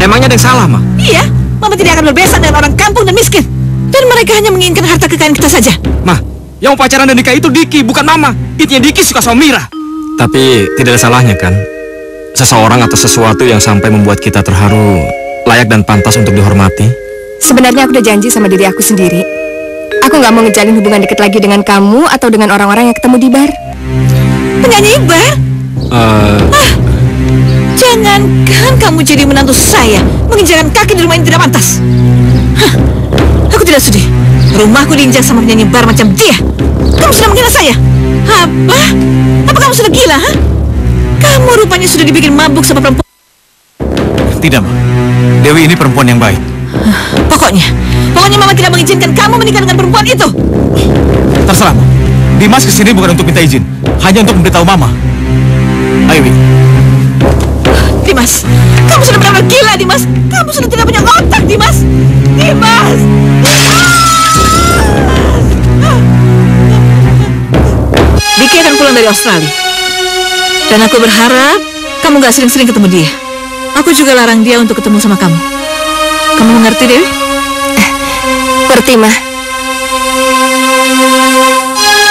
Emangnya ada yang salah, Ma? Iya, Mama tidak akan berbesan dengan orang kampung dan miskin. Dan mereka hanya menginginkan harta kekayaan kita saja. Ma, yang mau pacaran dan nikah itu Diki, bukan Mama. Intinya Diki suka sama Mira. Tapi tidak ada salahnya kan? Seseorang atau sesuatu yang sampai membuat kita terharu layak dan pantas untuk dihormati. Sebenarnya aku udah janji sama diri aku sendiri. Aku nggak mau ngejalin hubungan deket lagi dengan kamu atau dengan orang-orang yang ketemu di bar. Penyanyi bar? Jangankan kamu jadi menantu saya, menginjakkan kaki di rumah ini tidak pantas. Aku tidak sudi. Rumahku diinjak sama penyanyi bar macam dia. Kamu sudah menghina saya. Apa? Apa kamu sudah gila, ha? Kamu rupanya sudah dibikin mabuk sama perempuan. Tidak, Ma. Dewi ini perempuan yang baik. Pokoknya Mama tidak mengizinkan kamu menikah dengan perempuan itu. Terserah, Ma. Dimas kesini bukan untuk minta izin, hanya untuk memberitahu Mama. Ayo, Wi. Dimas, kamu sudah benar-benar gila, Dimas. Kamu sudah tidak punya otak, Dimas. Dimas! Diki akan pulang dari Australia. Dan aku berharap kamu gak sering-sering ketemu dia. Aku juga larang dia untuk ketemu sama kamu. Kamu mengerti, Dewi? Ngerti, Ma.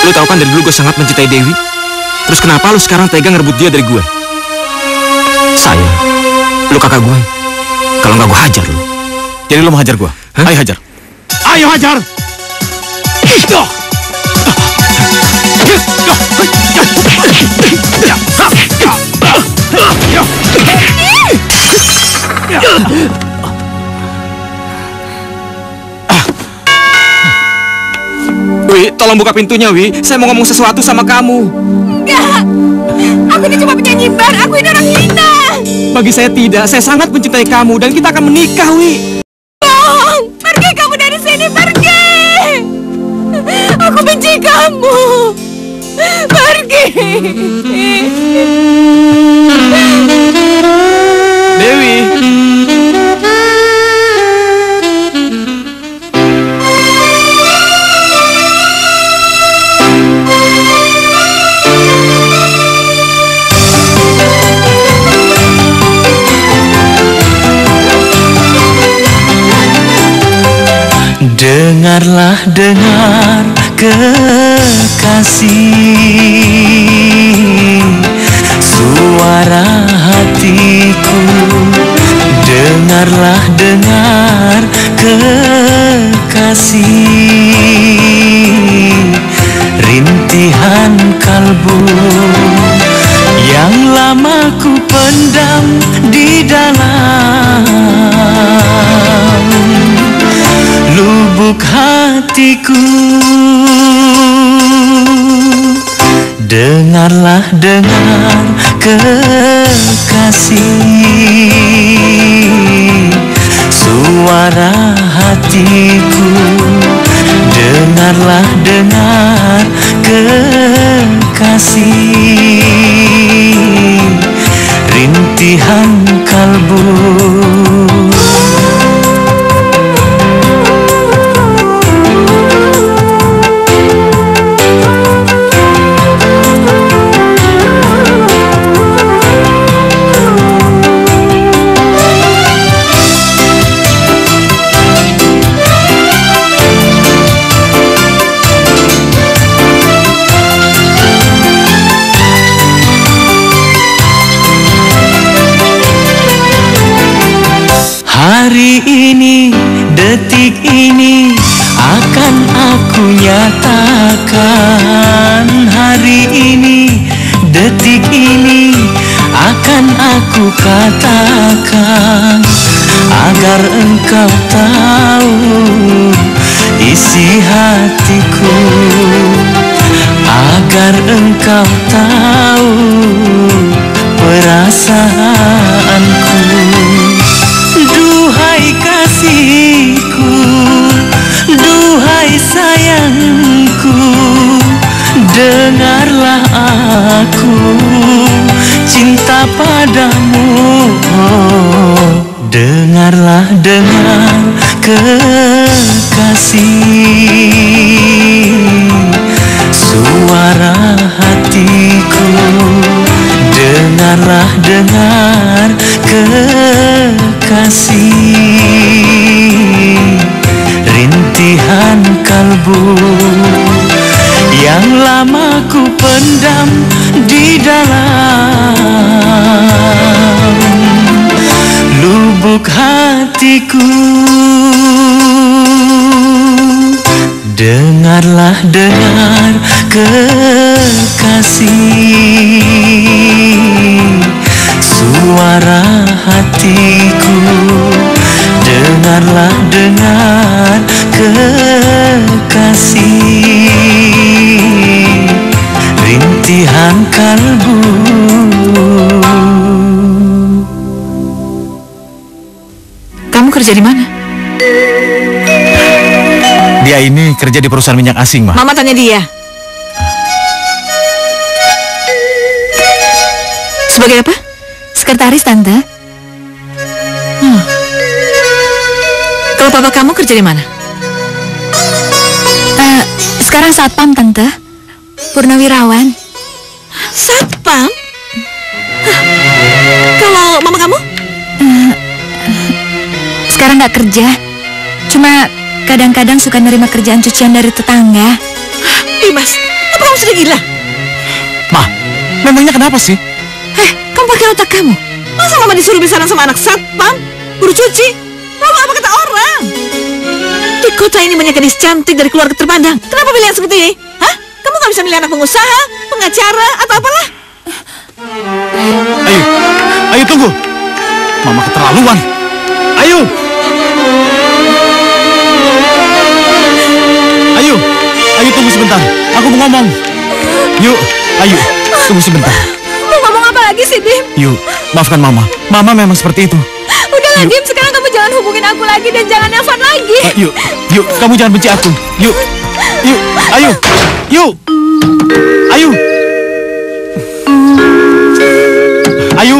Lu tahu kan dari dulu gue sangat mencintai Dewi. Terus kenapa lu sekarang tega ngerebut dia dari gue? Sayang, lu kakak gue. Kalau nggak gue hajar lu. Jadi lu mau hajar gua? Ayo hajar. Ayo hajar! Wi, tolong buka pintunya, Wi. Saya mau ngomong sesuatu sama kamu. Enggak! Aku ini cuma penyanyi bar, aku ini orang hina. Bagi saya tidak, saya sangat mencintai kamu dan kita akan menikah, Wi. Tolong, pergi kamu dari sini, pergi. Aku benci kamu. Pergi. Dewi. Dengarlah, dengar kekasih, suara hatiku. Dengarlah, dengar kekasih, rintihan kalbu yang lama ku pendam di dalam lubuk hatiku. Dengarlah, dengar kekasih, suara hatiku. Dengarlah, dengar kekasih, rintihan kalbu. Hari ini, detik ini akan aku nyatakan. Hari ini, detik ini akan aku katakan, agar engkau tahu isi hatiku, agar engkau tahu perasaanku. Duhai kasihku, duhai sayangku, dengarlah aku cinta padamu. Dengarlah, dengar kekasih, suara hatiku. Dengarlah, dengar kekasih, kalbu yang lama ku pendam di dalam lubuk hatiku. Dengarlah, dengar kekasih, suara hatiku. Dengarlah, dengar kekasih, rintihan kalbu. Kamu kerja di mana? Dia ini kerja di perusahaan minyak asing, Ma. Mama tanya dia. Sebagai apa? Sekretaris, Tante. Kalau papa kamu kerja di mana? Sekarang satpam, Tante. Purnawirawan. Satpam? Kalau mama kamu? Sekarang nggak kerja. Cuma kadang-kadang suka nerima kerjaan cucian dari tetangga. Dimas, apa kamu sudah gila? Ma, memangnya kenapa sih? Kamu pakai otak kamu. Masa mama disuruh besaran sama anak satpam? Guru cuci? Lalu apa kata orang? Di kota ini banyak gadis cantik dari keluarga terpandang. Kenapa pilihan seperti ini? Hah? Kamu gak bisa milih anak pengusaha, pengacara, atau apalah? Ayo, ayo tunggu. Mama keterlaluan. Ayo. Ayo, ayo tunggu sebentar. Aku mau ngomong. Yuk, ayo, tunggu sebentar. Mau ngomong apa lagi sih, Dim? Yuk, maafkan Mama. Mama memang seperti itu. Udahlah, Yuk. Dim. Sekarang kamu jangan hubungin aku lagi dan jangan nelfon lagi. Yuk, yuk, kamu jangan benci aku. Yuk, yuk, ayo, yuk, ayo, ayo,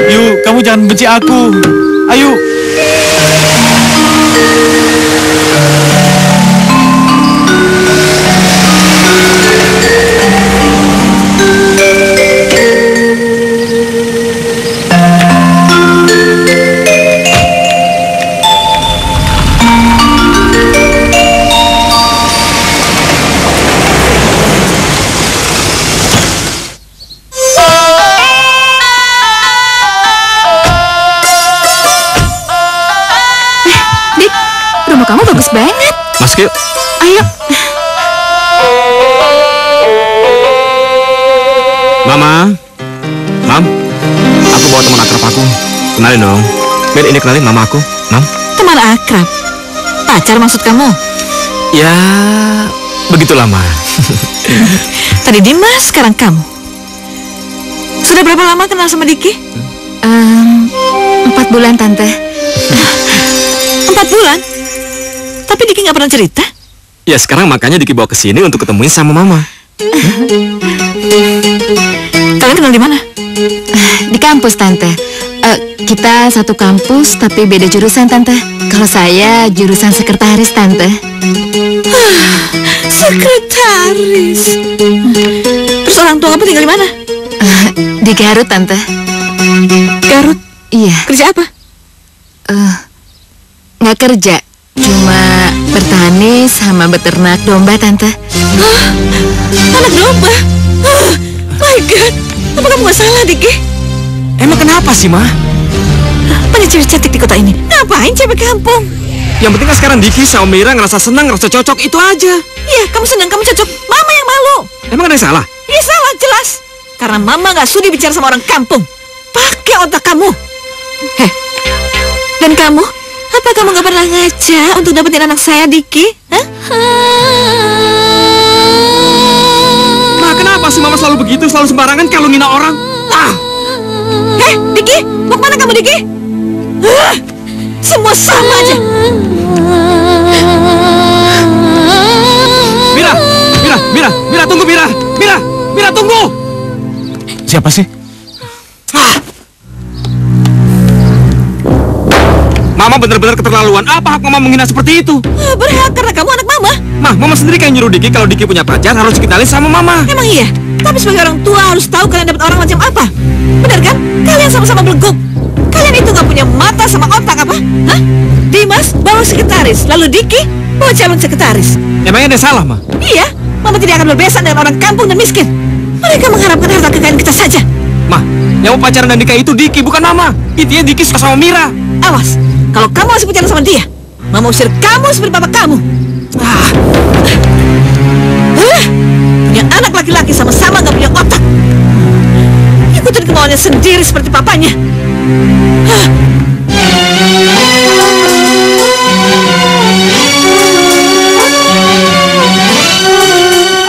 yuk, kamu jangan benci aku. Ayo. Kamu bagus banget. Masuk yuk. Ayo. Mama. Mam. Aku bawa teman akrab aku. Kenalin dong. Biar ini kenalin mama aku. Mam. Teman akrab? Pacar maksud kamu? Ya, begitulah, Ma. Tadi Dimas, sekarang kamu. Sudah berapa lama kenal sama Diki? 4 bulan, Tante. 4 bulan? Tapi Diki nggak pernah cerita? Ya sekarang makanya Diki bawa ke sini untuk ketemuin sama Mama. Kalian kenal di mana? Di kampus, Tante. Kita satu kampus tapi beda jurusan, Tante. Kalau saya jurusan sekretaris, Tante. Sekretaris. Terus orang tua kamu tinggal di mana? Di Garut, Tante. Garut. Iya. Kerja apa? Nggak kerja. Cuma bertani sama beternak domba, Tante. Anak domba? My God. Apa kamu nggak salah, Diki? Emang kenapa sih, Ma? Banyak cewek cantik di kota ini. Ngapain cewek kampung? Yang penting kan sekarang Diki sama Mira ngerasa senang, ngerasa cocok, itu aja. Iya, kamu senang, kamu cocok. Mama yang malu. Emang ada yang salah? Iya salah, jelas. Karena Mama nggak sudi bicara sama orang kampung. Pakai otak kamu. Dan kamu? Apa kamu nggak pernah ngaca untuk dapetin anak saya, Diki? Hah? Ma, kenapa sih Mama selalu begitu, selalu sembarangan kalau ngina orang? Diki, mau kemana kamu, Diki? Semua sama aja. Mira, tunggu, Mira, tunggu. Siapa sih? Mama benar-benar keterlaluan. Apa hak Mama menghina seperti itu? Berhak karena kamu anak Mama. Mama sendiri kan nyuruh Diki kalau Diki punya pacar harus dikenalin sama Mama. Emang iya? Tapi sebagai orang tua harus tahu kalian dapat orang macam apa. Benar kan? Kalian sama-sama beleguk. Kalian itu gak punya mata sama otak apa? Hah? Dimas baru sekretaris, lalu Diki bawa calon sekretaris. Emangnya ada salah, Ma? Iya, Mama tidak akan berbesan dengan orang kampung dan miskin. Mereka mengharapkan harta kekayaan kita saja. Ma, yang mau pacaran dan nikah itu Diki, bukan Mama. Intinya Diki suka sama Mira. Awas, kalau kamu masih pacaran sama dia, Mama usir kamu seperti papa kamu. Punya anak laki-laki sama-sama gak punya otak. Ikutin kemauannya sendiri seperti papanya.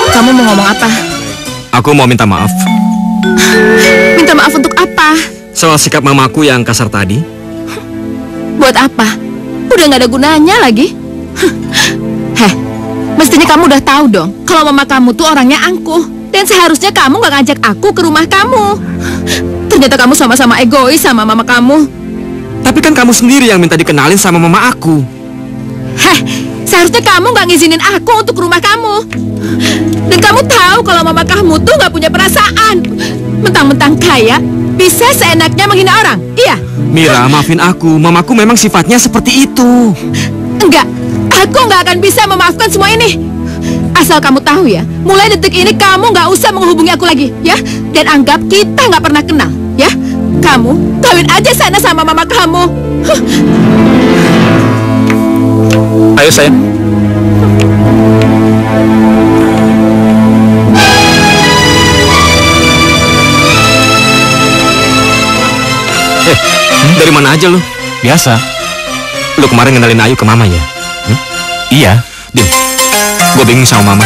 Kamu mau ngomong apa? Aku mau minta maaf Minta maaf untuk apa? soal sikap mamaku yang kasar tadi. Buat apa? Udah nggak ada gunanya lagi. Heh, mestinya kamu udah tahu dong kalau mama kamu tuh orangnya angkuh. Dan seharusnya kamu nggak ngajak aku ke rumah kamu. Ternyata kamu sama-sama egois sama mama kamu. Tapi kan kamu sendiri yang minta dikenalin sama mama aku. Heh, seharusnya kamu nggak ngizinin aku untuk ke rumah kamu. Dan kamu tahu kalau mama kamu tuh nggak punya perasaan. Mentang-mentang kaya, bisa seenaknya menghina orang. Iya. Mira, maafin aku. Mamaku memang sifatnya seperti itu. Enggak, aku nggak akan bisa memaafkan semua ini. Asal kamu tahu ya, mulai detik ini kamu nggak usah menghubungi aku lagi, ya. Dan anggap kita nggak pernah kenal, ya. Kamu kawin aja sana sama mama kamu. Ayo sayang. Dari mana aja lu? Biasa. Lu kemarin ngenalin Ayu ke mama ya? Iya. Dim, gue bingung sama mama.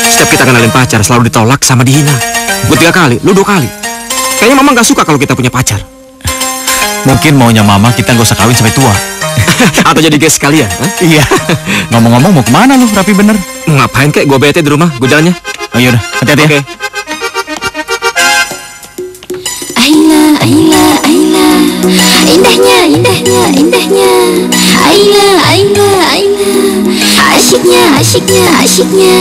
Setiap kita kenalin pacar selalu ditolak sama dihina. Gue 3 kali, lu 2 kali. Kayaknya mama gak suka kalau kita punya pacar. Mungkin maunya mama kita gak usah kawin sampai tua. Atau jadi guys sekalian. Iya. Ngomong-ngomong mau kemana lu, rapi bener? Ngapain kek? Gue bete di rumah, gue jalannya. Oh iya udah, hati-hati Oke. ya. Aila, Aila, Aila, indahnya, indahnya, indahnya. Aila, Aila, Aila, asyiknya, asyiknya, asyiknya.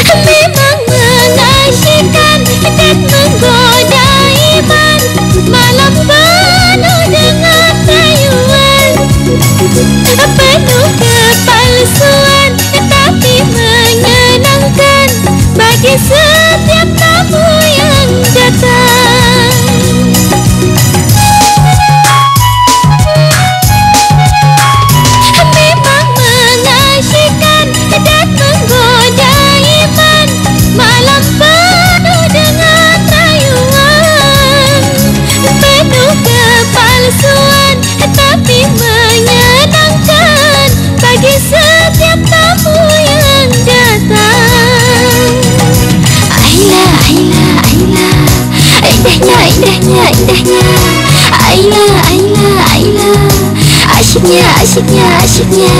Memang mengasyikkan dan menggoda iman, malam penuh dengan rayuan, penuh kepalsuan tapi menyenangkan bagi setiap tamu yang datang. Memang mengasyikkan dan menggoda iman, malam penuh dengan rayuan, penuh kepalsuan tapi menyenangkan bagi setiap tamu yang datang. Aila, Aila, Aila, indahnya, indahnya, indahnya. Aila, Aila, Aila, asyiknya, asyiknya, asyiknya.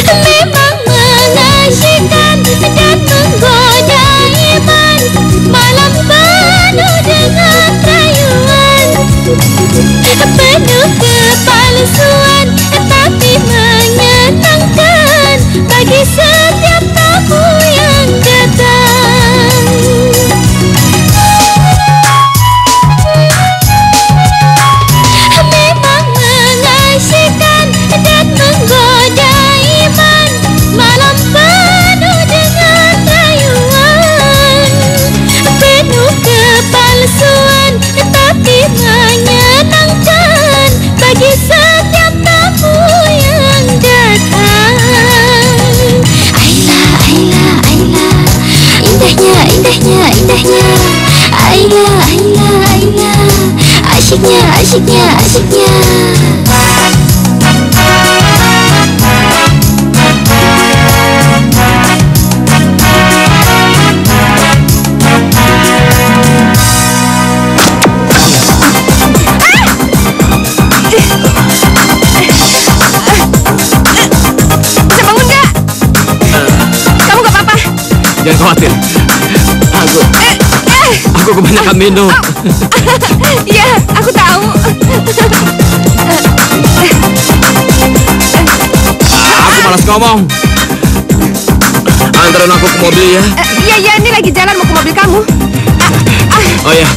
Memang mengasyikkan dan menggoda iman, malam penuh kepalsuan tapi menyenangkan bagi setiap tamu yang datang. Memang mengasihkan dan menggoda iman, malam penuh dengan rayuan, penuh kepalsuan tapi menyenangkan bagi setiap tamu yang datang. Ayla, Ayla, Ayla, indahnya, indahnya, indahnya. Ayla, Ayla, Ayla, asyiknya, asyiknya, asyiknya. Jangan khawatir. Aku kebanyakan minum. Iya, aku tahu. Aku malas ngomong. Antarin aku ke mobil ya. Iya, ini lagi jalan mau ke mobil kamu. Oh ya,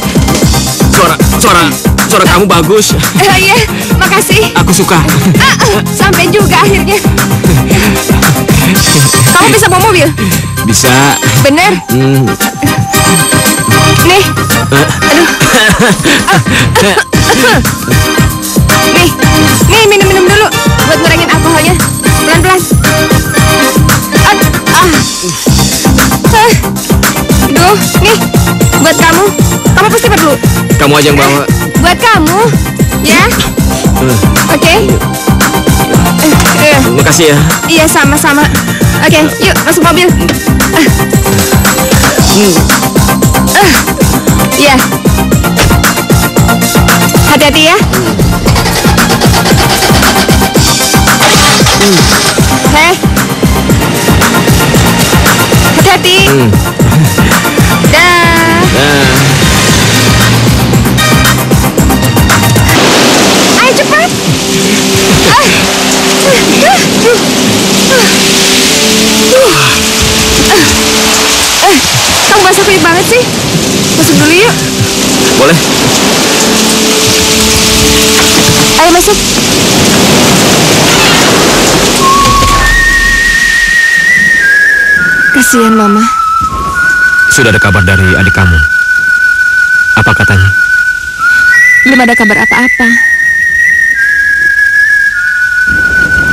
suara kamu bagus. Iya, makasih. Aku suka. Sampai juga akhirnya. Kamu bisa bawa mobil? Bisa. Bener? Nih. Aduh. Nih minum dulu buat ngurangin alkoholnya. Pelan-pelan. Aduh, nih buat kamu. Kamu pasti perlu. Kamu aja yang bawa. Buat kamu, ya. Oke. Makasih ya. Iya, sama-sama. Oke, yuk masuk mobil. Iya. Hati-hati ya. Hati-hati. Dah. Ayo cepat. Kamu basah kuyup banget sih. Masuk dulu yuk. Boleh. Ayo masuk. Kasihan Mama. Sudah ada kabar dari adik kamu. Apa katanya? Belum ada kabar apa-apa.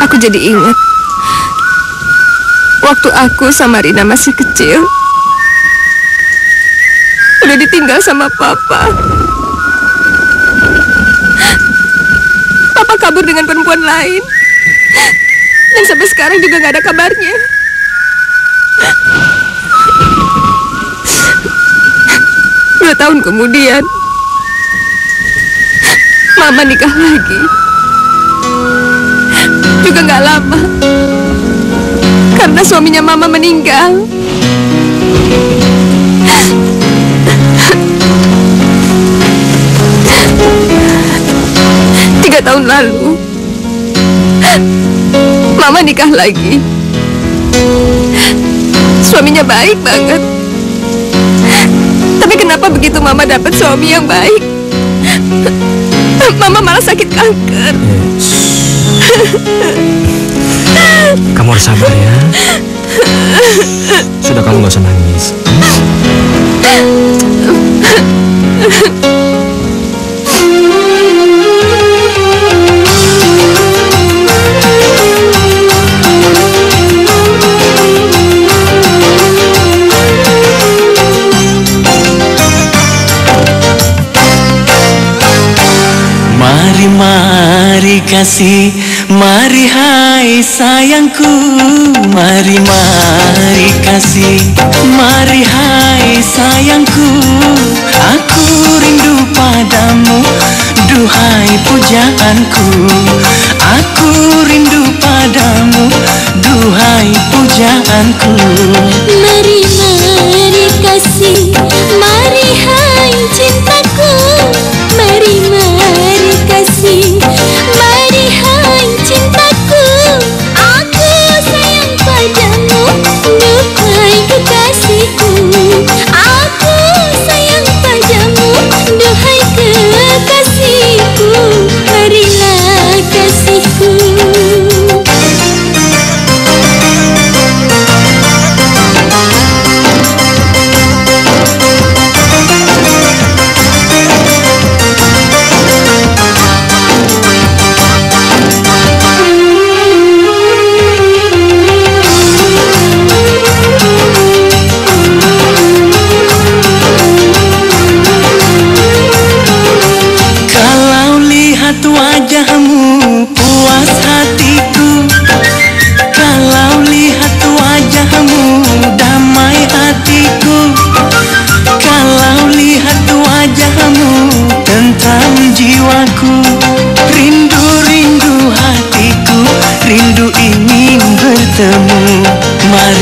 Aku jadi ingat waktu aku sama Rina masih kecil, udah ditinggal sama Papa. Papa kabur dengan perempuan lain, dan sampai sekarang juga nggak ada kabarnya. 2 tahun kemudian, Mama nikah lagi. Juga nggak lama, karena suaminya Mama meninggal. Tiga tahun lalu, Mama nikah lagi. Suaminya baik banget. Tapi kenapa begitu Mama dapat suami yang baik, Mama malah sakit kanker? Kamu harus sabar ya. Sudah, kamu gak usah nangis. Mari kasih, mari hai sayangku. Mari kasih, mari hai sayangku. Aku rindu padamu, duhai pujaanku. Aku rindu padamu, duhai pujaanku. Mari kasih, mari hai cintaku. Mari kasih.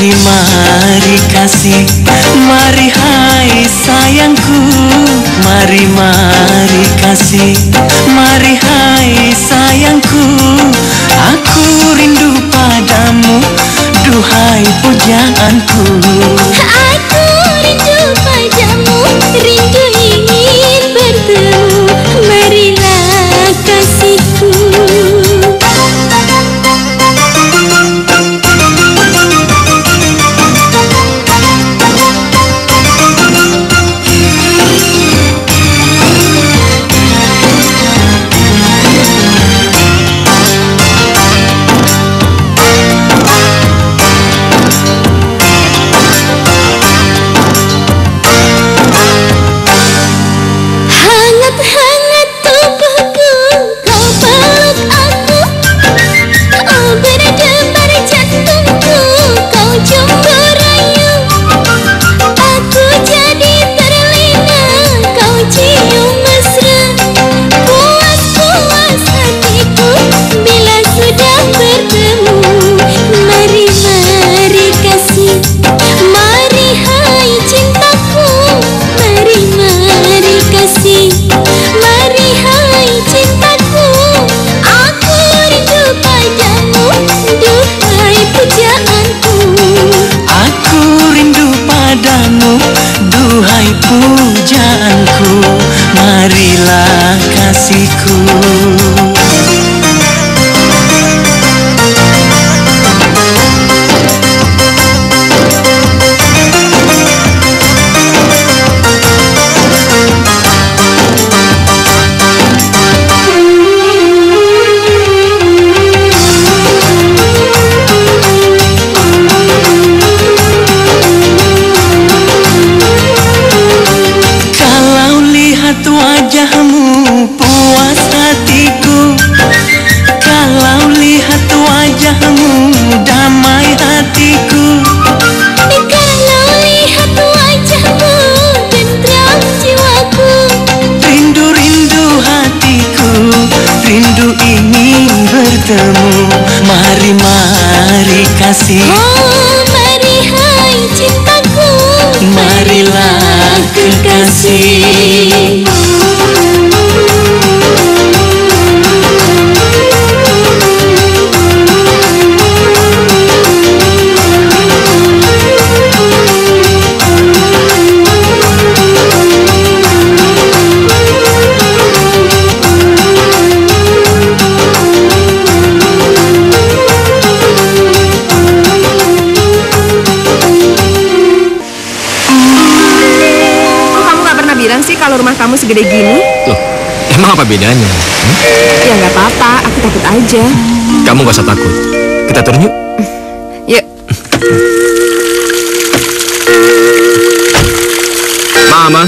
mari kasih, mari hai sayangku. Mari kasih, mari hai sayangku. Aku rindu padamu, duhai pujaanku. Aku rindu padamu, rindu ingin bertemu. Marilah kasihku. Hangat-hangat tubuhku, kau peluk aku. Oh berdebar jantungku, kau cumbu rayu. Aku jadi terlena, kau cium mesra. Puas-puas hatiku bila sudah bertemu. Mari kasih, mari hai cintaku. Mari kasih, mari hai cintaku. Aku rindu padamu, duhai pujaanku. Aku rindu padamu, duhai pujaanku. Marilah kasihku. Kalau lihat wajahmu, puas hatiku. Kalau lihat wajahmu, damai hatiku. Kalau lihat wajahmu, tentram jiwaku. Rindu-rindu hatiku, rindu ingin bertemu. Mari kasih, Oh mari hai cintaku. marilah kekasih. Kok kamu nggak pernah bilang sih kalau rumah kamu segede gini? Loh, emang apa bedanya? Ya nggak apa-apa, aku takut aja. Kamu gak usah takut. Kita turun yuk. Yuk. Mama.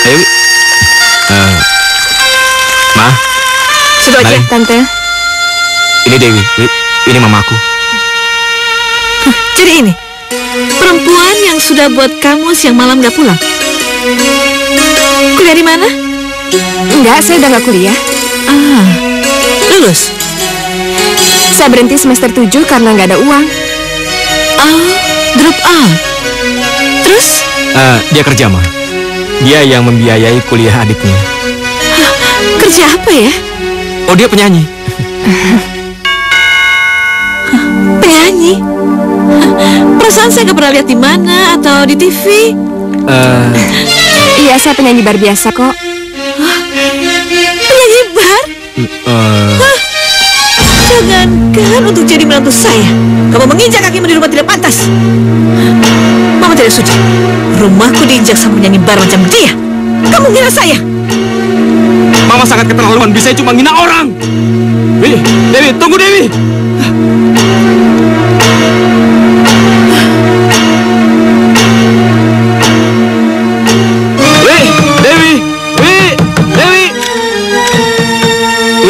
Ayo, Wi. Ma, Sudah aja. Mari. Tante, ini Dewi. Wi, ini mamaku. Jadi ini perempuan yang sudah buat kamu siang malam gak pulang. Kuliah di mana? enggak, saya udah nggak kuliah. Ah, lulus. Saya berhenti semester 7 karena nggak ada uang. Oh, drop out. Terus Dia kerja, Ma. Dia yang membiayai kuliah adiknya. kerja apa ya? Oh, dia penyanyi. Penyanyi. Perasaan saya gak pernah lihat di mana atau di TV. Iya, saya penyanyi bar biasa kok. Penyanyi bar? Jangankan untuk jadi menantu saya, kamu menginjak kakimu di rumah tidak pantas. Mama tidak sudi. Rumahku diinjak sama penyanyi bar macam dia. Kamu ngira saya? Mama sangat keterlaluan. Bisa cuma ngina orang. Wi, Dewi, tunggu Dewi.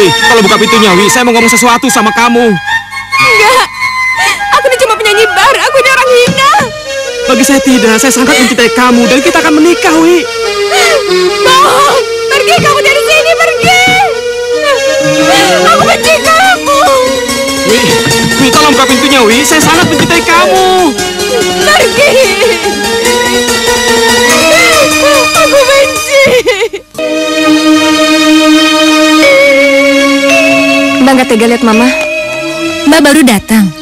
Kalau buka pintunya, Wi, saya mau ngomong sesuatu sama kamu. Enggak, aku ini cuma penyanyi bar, aku ini orang hina. Bagi saya tidak, saya sangat mencintai kamu dan kita akan menikah, Wi. Bohong, pergi kamu dari sini, pergi. Aku benci kamu. Wi, tolong buka pintunya, Wi. Saya sangat mencintai kamu. Pergi! Aku benci! Mbak nggak tega lihat Mama. Mbak baru datang.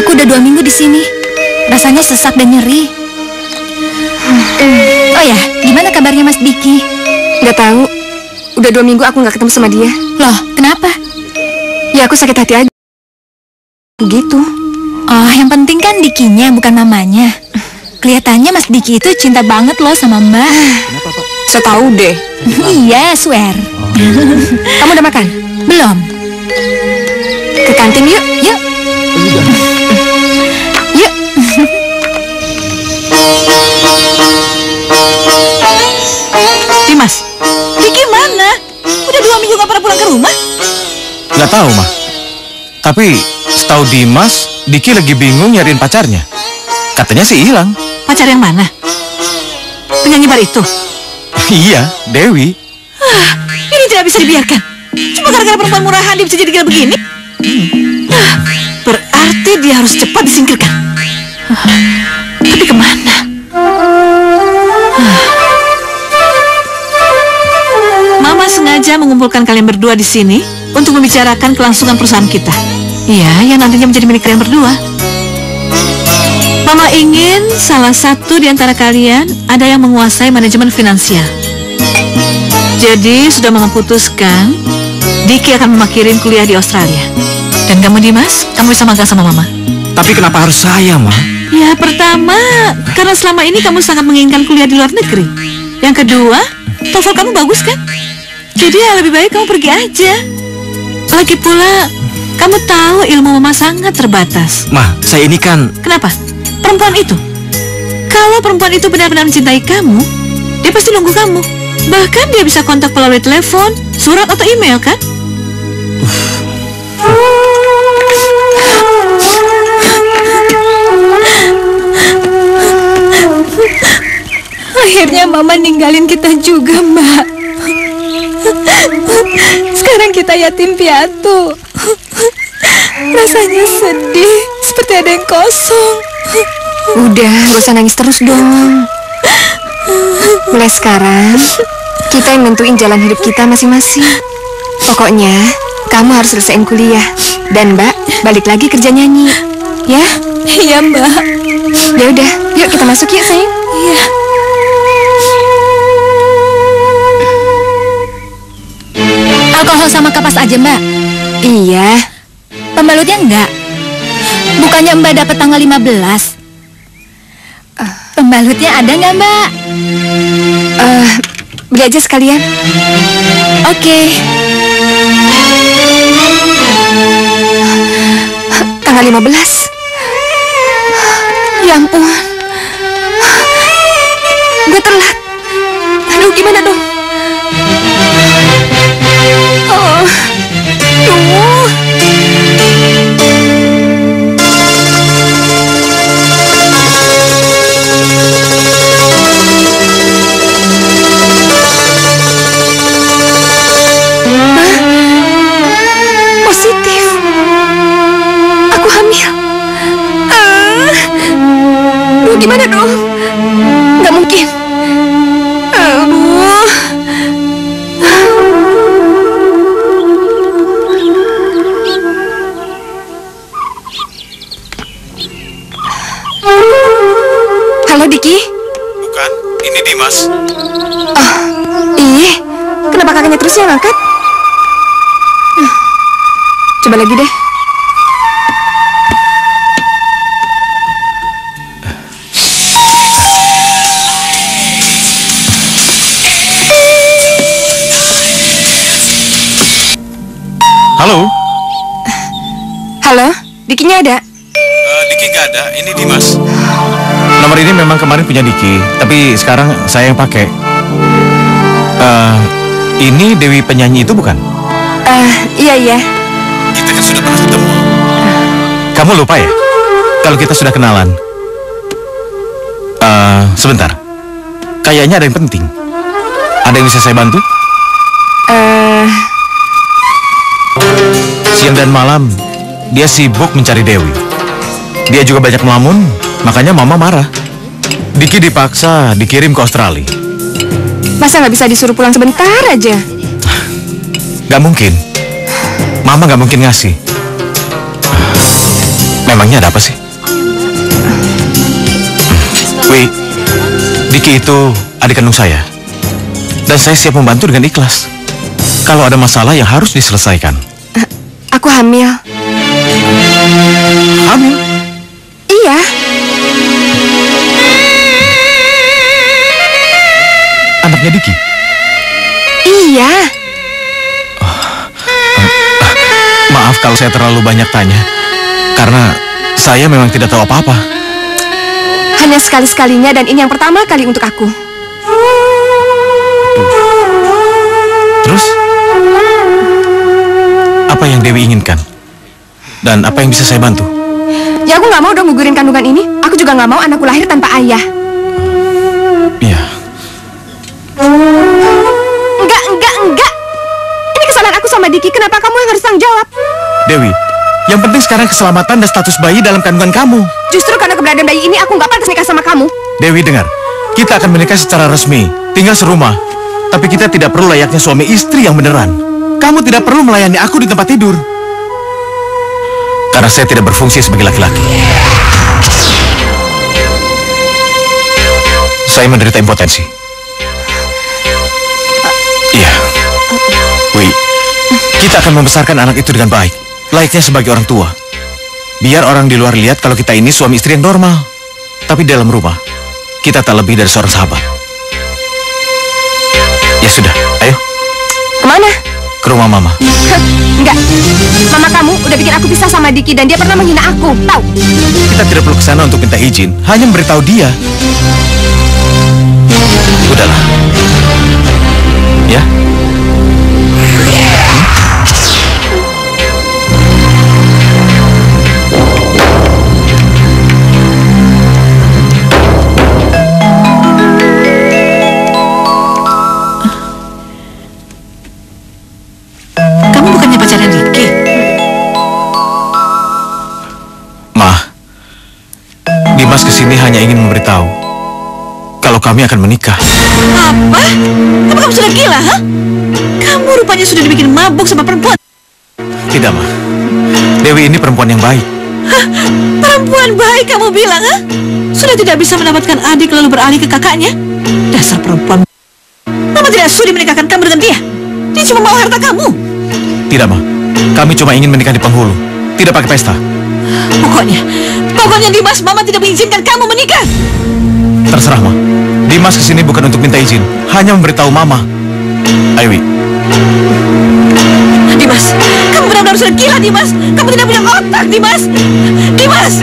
Aku udah 2 minggu di sini. Rasanya sesak dan nyeri. Oh ya, gimana kabarnya Mas Diki? Nggak tahu. Udah 2 minggu aku nggak ketemu sama dia. Loh, kenapa? Ya aku sakit hati aja. Gitu. Oh, yang penting kan Dikinya, bukan mamanya. Kelihatannya Mas Diki itu cinta banget loh sama Mbak. Kenapa, Pak? Saya tahu deh. Iya, swear. Kamu udah makan? Belum. Ke kantin yuk, yuk. Yuk. Dimas, Diki mana? Udah 2 minggu gak pernah pulang ke rumah? Nggak tahu, Mah. Tapi setahu Dimas, Diki lagi bingung nyariin pacarnya. Katanya sih hilang. Pacar yang mana? Penyanyi bar itu? Iya, Dewi. Ini tidak bisa dibiarkan. Cuma gara-gara perempuan murahan dia bisa jadi gila begini. Berarti dia harus cepat disingkirkan. Tapi kemana? Mama sengaja mengumpulkan kalian berdua di sini untuk membicarakan kelangsungan perusahaan kita. Iya, yang nantinya menjadi milik kalian berdua. Mama ingin salah satu di antara kalian ada yang menguasai manajemen finansial. Jadi sudah memutuskan Diki akan memakirin kuliah di Australia. Dan kamu Dimas, kamu bisa magang sama Mama. Tapi kenapa harus saya, Ma? Ya pertama, karena selama ini kamu sangat menginginkan kuliah di luar negeri. Yang kedua, TOEFL kamu bagus kan? Jadi ya lebih baik kamu pergi aja. Lagi pula, kamu tahu ilmu Mama sangat terbatas. Ma, saya ini kan... Kenapa? Perempuan itu. Kalau perempuan itu benar-benar mencintai kamu, dia pasti nunggu kamu. Bahkan dia bisa kontak melalui telepon, surat atau email kan? Akhirnya Mama ninggalin kita juga, Mbak. Sekarang kita yatim piatu. Rasanya sedih, seperti ada yang kosong. Udah, gak usah nangis terus dong. Mulai sekarang, kita yang nentuin jalan hidup kita masing-masing. Pokoknya, kamu harus selesaiin kuliah. Dan Mbak, balik lagi kerja nyanyi. Ya? Iya, Mbak. Ya udah, yuk kita masuk yuk, sayang. Iya. Alkohol sama kapas aja, Mbak. Iya. Pembalutnya enggak. Bukannya Mbak dapat tanggal 15. Pembalutnya ada nggak, Mbak? Beli aja sekalian. Oke. Tanggal 15. Ya ampun. Gue telat. Aduh, gimana dong? Oh. Duh. Positif. Aku hamil. Duh, gimana dong? Nggak mungkin. Aduh. Halo, Diki. Bukan, ini Dimas. Iya. Kenapa kakaknya terus yang angkat? Coba lagi deh. Halo? Halo, Dikinya ada? Diki nggak ada, ini Dimas. Nomor ini memang kemarin punya Diki, tapi sekarang saya yang pakai. Ini Dewi penyanyi itu bukan? Iya. Kita kan sudah pernah ketemu. Kamu lupa ya? Kalau kita sudah kenalan. Sebentar. Kayaknya ada yang penting. Ada yang bisa saya bantu? Siang dan malam dia sibuk mencari Dewi. Dia juga banyak melamun, makanya Mama marah. Diki dipaksa dikirim ke Australia. Masa nggak bisa disuruh pulang sebentar aja? Gak mungkin. Mama gak mungkin ngasih. Memangnya ada apa sih? Wi, Diki itu adik kandung saya. Dan saya siap membantu dengan ikhlas. Kalau ada masalah yang harus diselesaikan. Aku hamil. Hamil? Iya. Anaknya Diki? Iya. Maaf kalau saya terlalu banyak tanya. Karena saya memang tidak tahu apa-apa. Hanya sekali-sekalinya dan ini yang pertama kali untuk aku. Terus? Apa yang Dewi inginkan? Dan apa yang bisa saya bantu? Ya aku nggak mau dong gugurin kandungan ini. Aku juga nggak mau anakku lahir tanpa ayah. Iya. Enggak. Ini kesalahan aku sama Diki. Kenapa kamu yang harus tanggung jawab? Dewi, yang penting sekarang keselamatan dan status bayi dalam kandungan kamu. Justru karena keberadaan bayi ini aku nggak pantas nikah sama kamu. Dewi, dengar. Kita akan menikah secara resmi, tinggal serumah. Tapi kita tidak perlu layaknya suami istri yang beneran. Kamu tidak perlu melayani aku di tempat tidur. Karena saya tidak berfungsi sebagai laki-laki. Saya menderita impotensi. Iya. Wi, kita akan membesarkan anak itu dengan baik, layaknya sebagai orang tua. Biar orang di luar lihat kalau kita ini suami istri yang normal. Tapi di dalam rumah, kita tak lebih dari seorang sahabat. Ya sudah, ayo. Kemana? Ke rumah Mama. Enggak. Mama kamu udah bikin aku pisah sama Diki dan dia pernah menghina aku, tahu? Kita tidak perlu ke sana untuk minta izin, hanya memberitahu dia. Udahlah. Ya. Kamu bukannya pacarnya Diki? Ma, Dimas kesini hanya ingin memberitahu kalau kami akan menikah. Apa? Apa kamu sudah gila, ha? Kamu rupanya sudah dibikin mabuk sama perempuan. Tidak, Ma. Dewi ini perempuan yang baik. Hah? Perempuan baik kamu bilang, ha? Sudah tidak bisa mendapatkan adik lalu beralih ke kakaknya? Dasar perempuan. Mama tidak sudi menikahkan kamu dengan dia. Dia cuma mau harta kamu. Tidak, Ma. Kami cuma ingin menikah di penghulu, tidak pakai pesta. Pokoknya Dimas, Mama tidak mengizinkan kamu menikah. Terserah, Ma. Dimas kesini bukan untuk minta izin, hanya memberitahu Mama. Ayo, Wi. Dimas, kamu benar-benar sudah gila, Dimas. Kamu tidak punya otak, Dimas. Dimas!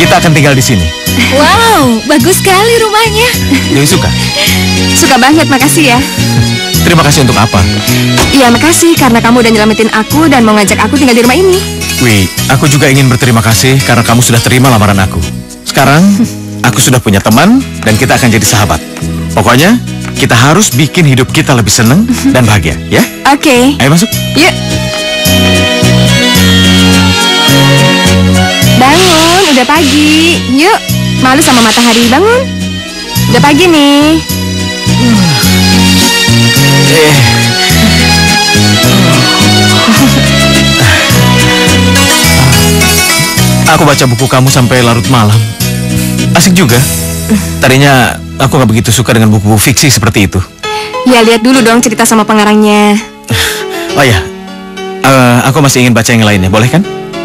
Kita akan tinggal di sini. Wow, bagus sekali rumahnya. Dewi suka? Suka banget, makasih ya. Terima kasih untuk apa? Iya, makasih karena kamu udah nyelamatin aku dan mau ngajak aku tinggal di rumah ini. Wi, aku juga ingin berterima kasih karena kamu sudah terima lamaran aku. Sekarang, aku sudah punya teman dan kita akan jadi sahabat. Pokoknya, kita harus bikin hidup kita lebih seneng dan bahagia, ya? Oke. Ayo masuk. Yuk. Bangun, udah pagi. Yuk, malu sama matahari, bangun. Udah pagi nih. Aku baca buku kamu sampai larut malam. Asik juga. Tadinya aku nggak begitu suka dengan buku-buku fiksi seperti itu. Ya, lihat dulu dong cerita sama pengarangnya. Oh ya, aku masih ingin baca yang lainnya, boleh kan?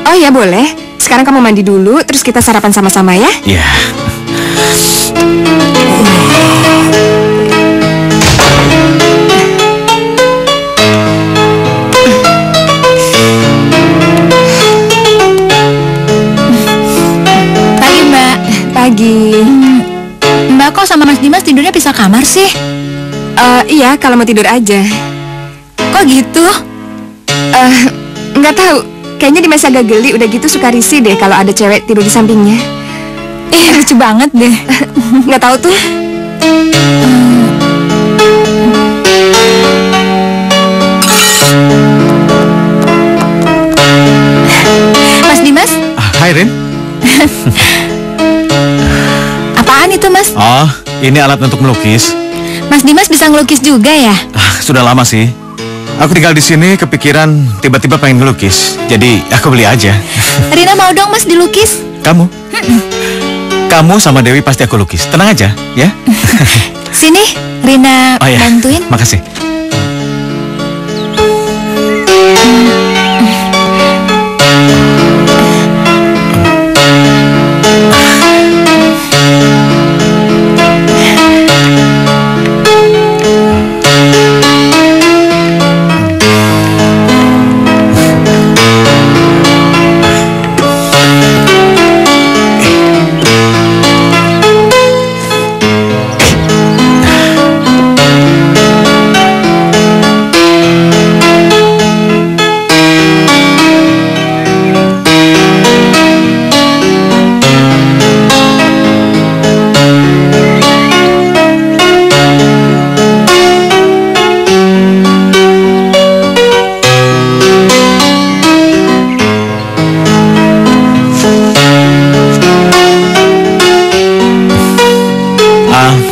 Oh ya, boleh. Sekarang kamu mandi dulu, terus kita sarapan sama-sama ya. Iya. lagi. Mbak kok sama Mas Dimas tidurnya pisah kamar sih? Iya, kalau mau tidur aja. Kok gitu? Nggak tahu. Kayaknya Dimas agak geli, udah gitu suka risih deh kalau ada cewek tidur di sampingnya. Lucu banget deh. Nggak tahu tuh. Mas Dimas, Hai Rin. apaan itu Mas? Oh, ini alat untuk melukis. Mas Dimas bisa ngelukis juga ya? Sudah lama sih. Aku tinggal di sini, kepikiran tiba-tiba pengen ngelukis. Jadi aku beli aja. Rina mau dong Mas dilukis? Kamu? Kamu sama Dewi pasti aku lukis. Tenang aja, ya. Sini, Rina Oh ya, bantuin. makasih.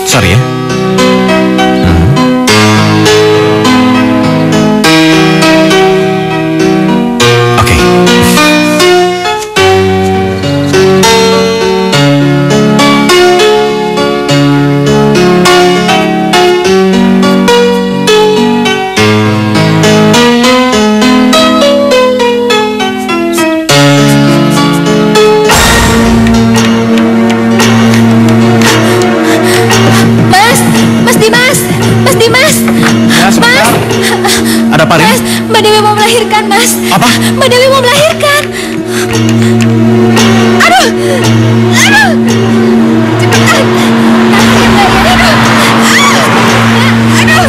Sorry ya. Oke. Ya, sebentar. Ada apa, Rin? Mas, Mbak Dewi mau melahirkan, Mas. Apa? Mbak Dewi mau melahirkan. Aduh, aduh. Cepetan. Aduh,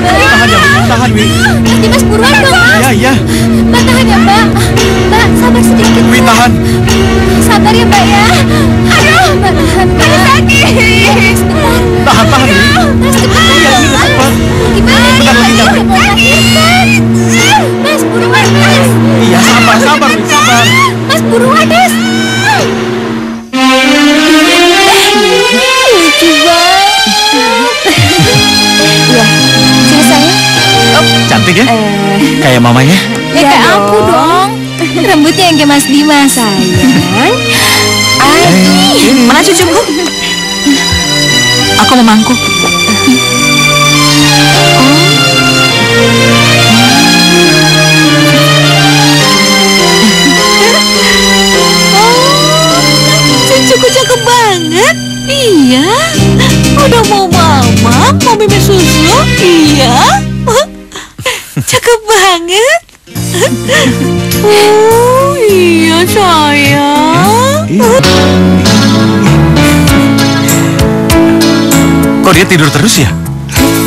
Tahan ya, Wi. Tahan, Wi. Mas Dimas buruan dong, Mas. Iya, iya. Mbak tahan ya, Mbak. Mbak, sabar sedikit. Wi, Mbak. tahan. Sabar ya, Mbak ya. Aduh, Mbak tahan. Mbak sakit. Tahan, tahan, Wi. Mas cepetan. Iya, ini udah cepat. Gimana nih? Bentar lagi, Mbak Wi. mau melahirkan. Mas, buruan, Mas. Iya, sabar, sabar, Wi. Sabar. Mas, buruan, Mas. Lucu banget. Iya, sini sayang. Cantik ya? Kayak mamanya. Ya kayak aku dong. Rambutnya yang kayak Mas Dimas. Sayang. Mana cucuku? Aku memangku. Cucuku cakep banget. Iya. Udah mau mama, mau minum susu. Iya. Cakep banget. Oh iya sayang. Kok dia tidur terus ya?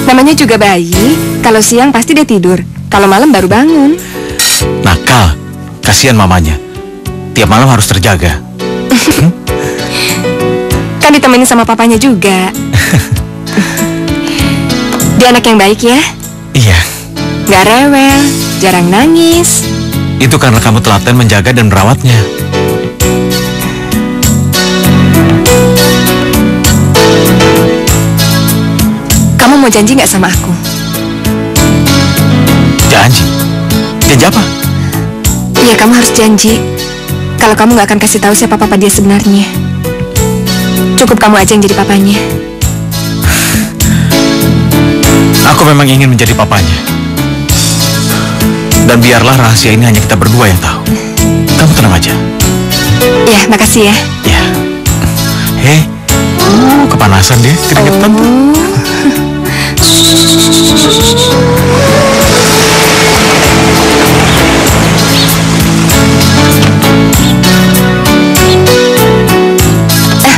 Namanya juga bayi. Kalau siang pasti dia tidur. Kalau malam baru bangun. Nakal. Kasihan mamanya. Tiap malam harus terjaga. Kan ditemenin sama papanya juga. Dia anak yang baik ya. Iya. Gak rewel, jarang nangis. Itu karena kamu telaten menjaga dan merawatnya. Kamu mau janji gak sama aku? Janji. Janji apa? Iya, kamu harus janji. Kalau kamu gak akan kasih tahu siapa papa dia sebenarnya. Cukup kamu aja yang jadi papanya. Aku memang ingin menjadi papanya. Dan biarlah rahasia ini hanya kita berdua yang tahu. Kamu tenang aja. Ya, makasih ya. Ya. Hei. Kepanasan dia. Keringetan tuh.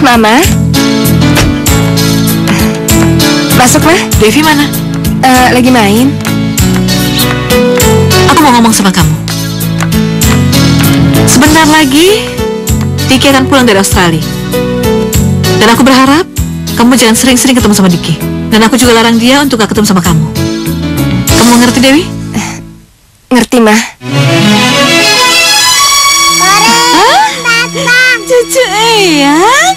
Mama. Masuk, Ma. Devi mana? Lagi main. Aku mau ngomong sama kamu. Sebentar lagi, Diki akan pulang dari Australia. Dan aku berharap kamu jangan sering-sering ketemu sama Diki. Dan aku juga larang dia untuk gak ketemu sama kamu. Kamu ngerti, Dewi? Ngerti, Ma. Cucu Eyang.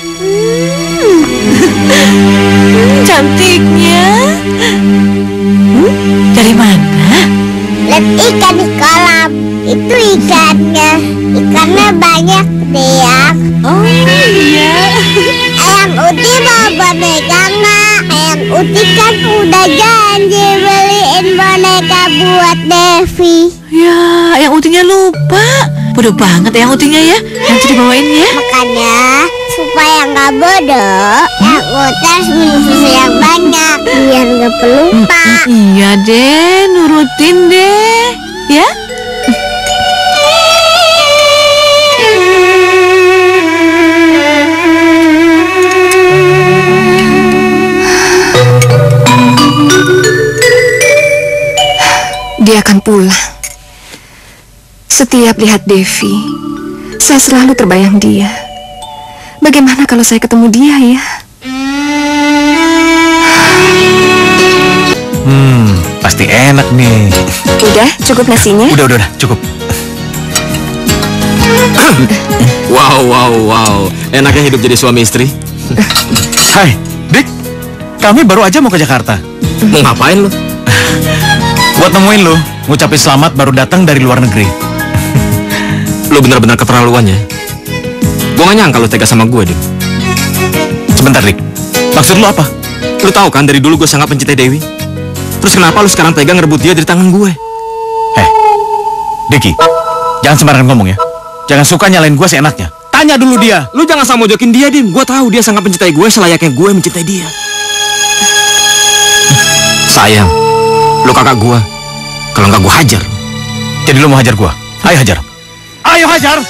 Cantiknya. Dari mana? Lihat ikan di kolam. Itu ikannya. Ikannya banyak deh ya. Oh iya. Ayam Uti mau boneka nggak? Ayam Uti kan udah janji beliin boneka buat Devi. Ya, Ayang Utinya lupa. Bodoh banget Ayang Utinya ya. Nanti dibawain ya. Makanya supaya nggak bodoh, Ayang Uti harus minum susu yang banyak biar nggak pelupa. Iya deh, nurutin deh. Ya? Dia akan pulang. Setiap lihat Devi, saya selalu terbayang dia. Bagaimana kalau saya ketemu dia ya? Pasti enak nih. Udah, cukup nasinya? Udah, cukup. Wow. Enaknya hidup jadi suami istri. Hai, Dik. Kami baru aja mau ke Jakarta. Mau ngapain lu? Buat nemuin lu, ngucapin selamat baru datang dari luar negeri. Lu bener-bener keterlaluan ya. Gua gak nyangka lu tega sama gue, Dik. Sebentar, Dik. Maksud lu apa? Lu tahu kan dari dulu gue sangat mencintai Dewi. Terus kenapa lu sekarang tega ngerebut dia dari tangan gue? Diki, jangan sembarangan ngomong ya. Jangan suka nyalain gue seenaknya. Tanya dulu dia. Lu jangan sama jokin dia, Dim. Gue tahu dia sangat mencintai gue selayaknya gue mencintai dia. Sayang, lu kakak gue. Kalau nggak gue hajar. Jadi lu mau hajar gue? Ayo hajar. Ayo hajar.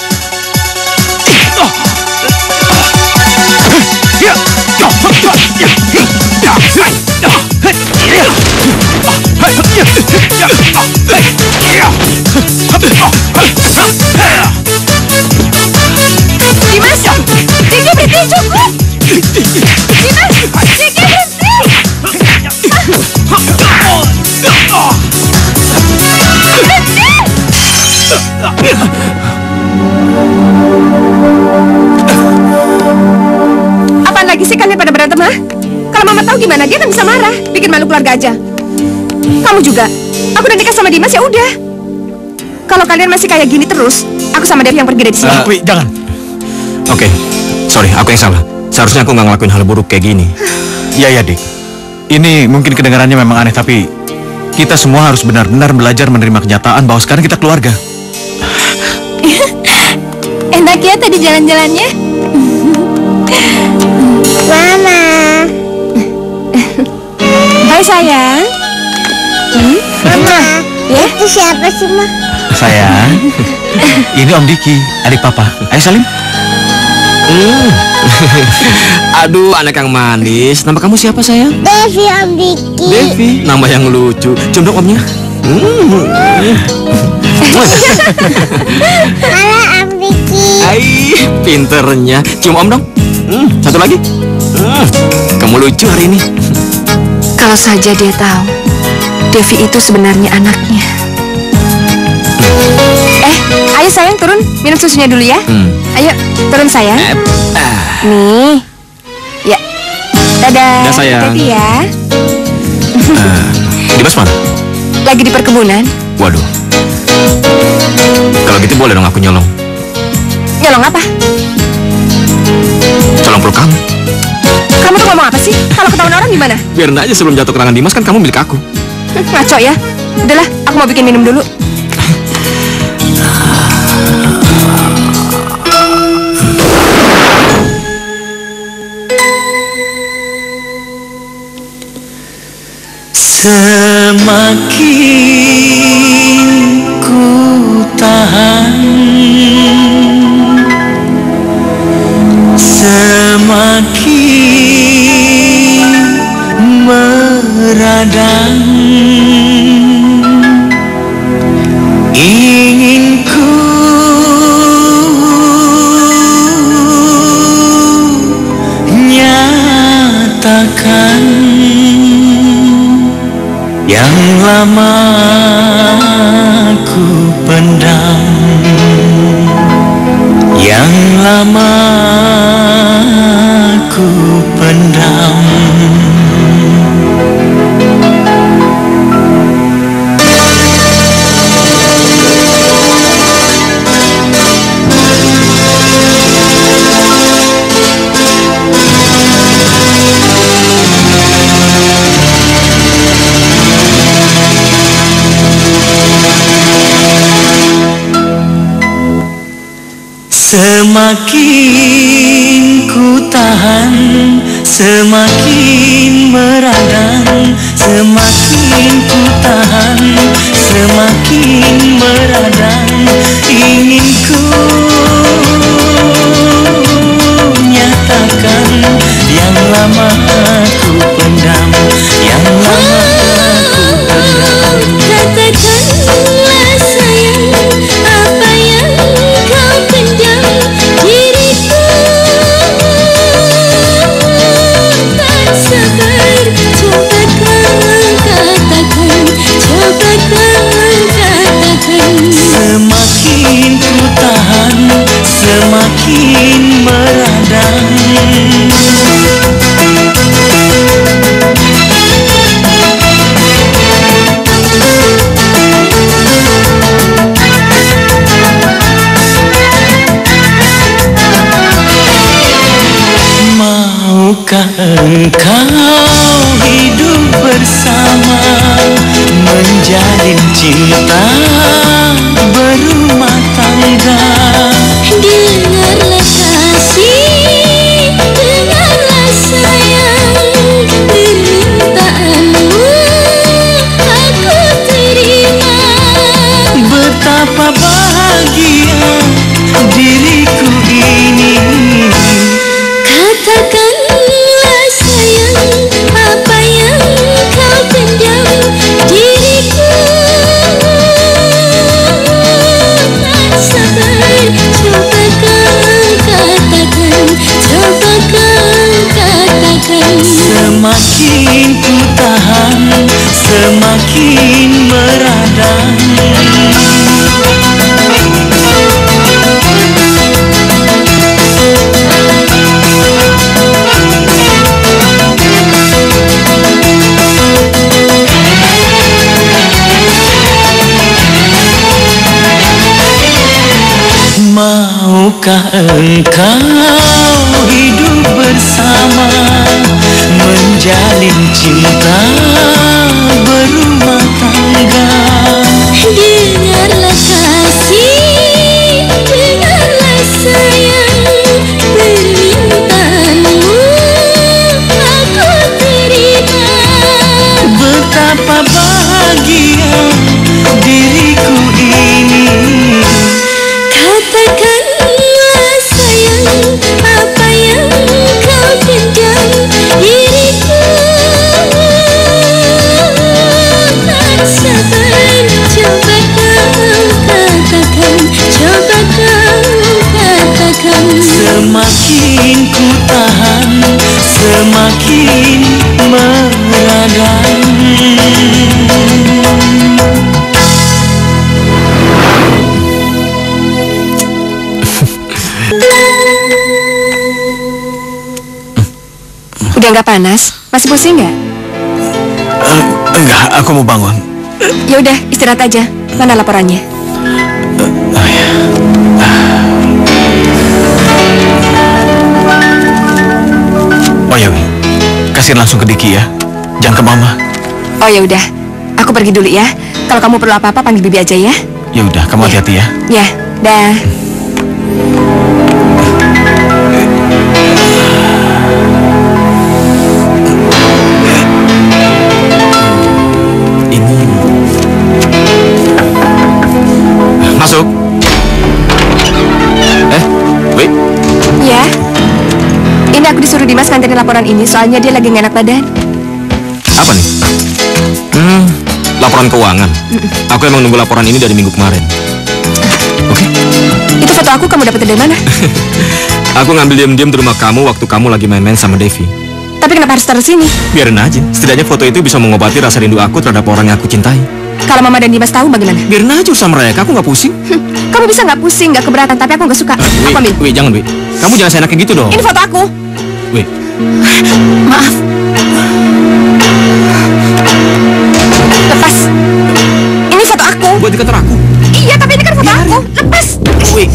Dimas, Diki berhenti, cukup. Dimas, Diki berhenti. Apaan lagi sih kalian pada berantem, ha? Kalau mama tahu gimana, dia kan bisa marah, bikin malu keluarga aja. Kamu juga. Aku udah nikah sama Dimas, ya udah. Kalau kalian masih kayak gini terus, aku sama Devi yang pergi dari sini. Wi, jangan. Oke, sorry, aku yang salah. Seharusnya aku nggak ngelakuin hal buruk kayak gini. Iya, Dik. Ini mungkin kedengarannya memang aneh, tapi kita semua harus benar-benar belajar menerima kenyataan bahwa sekarang kita keluarga. Enak ya tadi jalan-jalannya. Mama. Hai sayang. Mama, Ya? itu siapa sih, Ma? Sayang, ini Om Diki, adik Papa. Ayo salim. Aduh, anak yang manis. Nama kamu siapa, sayang? Devi, Om Diki. Devi. Nama yang lucu. Cium dong omnya. Halo, Om Diki. Hai, pinternya. Cium om dong. Satu lagi. Kamu lucu hari ini. Kalau saja dia tahu, Devi itu sebenarnya anaknya. Ayo sayang turun, minum susunya dulu ya. Ayo, turun sayang. Nih. Ya. Dadah. Dadah, sayang. Hati-hati ya. Dimas mana? Lagi di perkebunan. Waduh. Kalau gitu boleh dong aku nyolong. Nyolong apa? Colong peluk kamu. Kamu tuh ngomong apa sih? Kalau ketahuan orang gimana? Biarin aja sebelum jatuh ke tangan Dimas, kan kamu milik aku. Ngaco ya. Udahlah, aku mau bikin minum dulu. Semakin ku tahan, semakin katakan yang lama ku pendam, yang lama ku pendam. Semakin ku tahan, semakin meradang. Semakin ku tahan, semakin meradang. Ingin ku nyatakan yang lama ku pendam, yang lama ku pendam. Katakanlah sayang, apa yang kau pendam. Diriku tak sabar, coba kau katakan, coba kau katakan. Semakin ku tahan, semakin meradang. Maukah engkau hidup bersama, menjalin cinta berumah tangga? Dengarlah kasih, dengarlah sayang, permintaanmu aku terima. Betapa bahagia diriku ini. Katakanlah sayang, apa yang kau pendam. Diriku tak sabar, coba kau katakan, coba kau katakan. Semakin ku tahan, semakin meradang. Maukah engkau hidup bersama, menjalin cinta berumah tangga? Dengarlah kasih, dengarlah sayang, permintaanmu aku terima. Betapa bahagia diriku ini. Katakanlah sayang, apa yang kau pendam. Diriku tak sabar, coba kau katakan, coba kau katakan. Semakin ku tahan, semakin meradang. Udah nggak panas? Masih pusing nggak? Enggak, aku mau bangun. Ya udah, istirahat aja. Mana laporannya? Oh ya, kasihin langsung ke Diki ya. Jangan ke Mama. Oh ya udah, aku pergi dulu ya. Kalau kamu perlu apa-apa panggil Bibi aja ya. Ya udah, kamu hati-hati ya. Ya, dah. Masuk. Wait. Ya. Ini aku disuruh Dimas nganterin laporan ini soalnya dia lagi nggak enak badan. Apa nih? Laporan keuangan. Aku emang nunggu laporan ini dari minggu kemarin. Oke. Itu foto aku kamu dapet dari mana? Aku ngambil diam-diam di rumah kamu waktu kamu lagi main-main sama Devi. Tapi kenapa harus taruh sini? Biarin aja. Setidaknya foto itu bisa mengobati rasa rindu aku terhadap orang yang aku cintai. Kalau Mama dan Dimas tahu bagaimana? Biarin aja urusan mereka, aku nggak pusing. Kamu bisa nggak pusing, nggak keberatan, tapi aku nggak suka. Aku ambil. Wi, jangan, Wi. Kamu jangan seenaknya gitu dong. Ini foto aku. Wi, Maaf. Lepas. Ini foto aku. buat di kantor aku. Iya, tapi ini kan foto aku. Lepas. Wi,